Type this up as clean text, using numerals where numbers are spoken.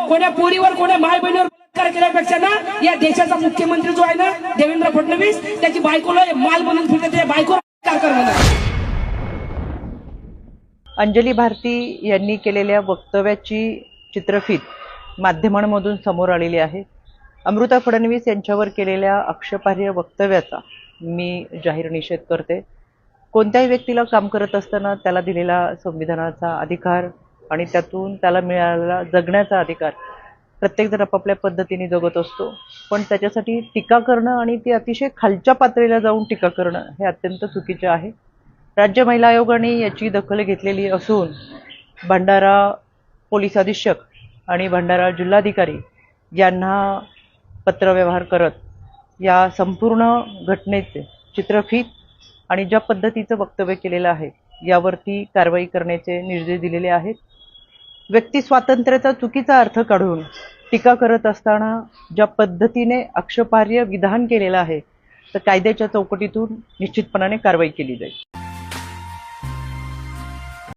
कोण्या पोरीवर कोण्या माय बहिणीवर बलात्कार केल्यापेक्षा ना या देशाचा मुख्यमंत्री जो आहे ना देवेंद्र फडणवीस त्याची बायकोला माल बनवून फिरते, त्या बायकोला बलात्कार करणं. अंजली भारती यांनी केलेल्या वक्तव्याची चित्रफीत माध्यमांमधून समोर आलेली आहे. अमृता फडणवीस यांच्यावर केलेल्या आक्षेपार्ह वक्तव्याचा मी जाहीर निषेध करते. कोणत्याही व्यक्तीला काम करत असताना त्याला दिलेला संविधानाचा अधिकार आणि त्यातून त्याला मिळालेला जगण्याचा अधिकार प्रत्येकजण आपापल्या पद्धतीने जगत असतो, पण त्याच्यासाठी टीका करणं आणि ती अतिशय खालच्या पातळीला जाऊन टीका करणं हे अत्यंत चुकीचे आहे. राज्य महिला आयोगाने याची दखल घेतलेली असून भंडारा पोलीस अधीक्षक आणि भंडारा जिल्हाधिकारी यांना पत्रव्यवहार करत या संपूर्ण घटनेचे चित्रफीत आणि ज्या पद्धतीचं वक्तव्य केलेलं आहे यावरती कारवाई करण्याचे निर्देश दिलेले आहेत. व्यक्ती स्वातंत्र्याचा चुकीचा अर्थ काढून टीका करत असताना ज्या पद्धतीने आक्षेपार्ह विधान केलेलं आहे तर कायद्याच्या चौकटीतून निश्चितपणाने कारवाई केली जाईल.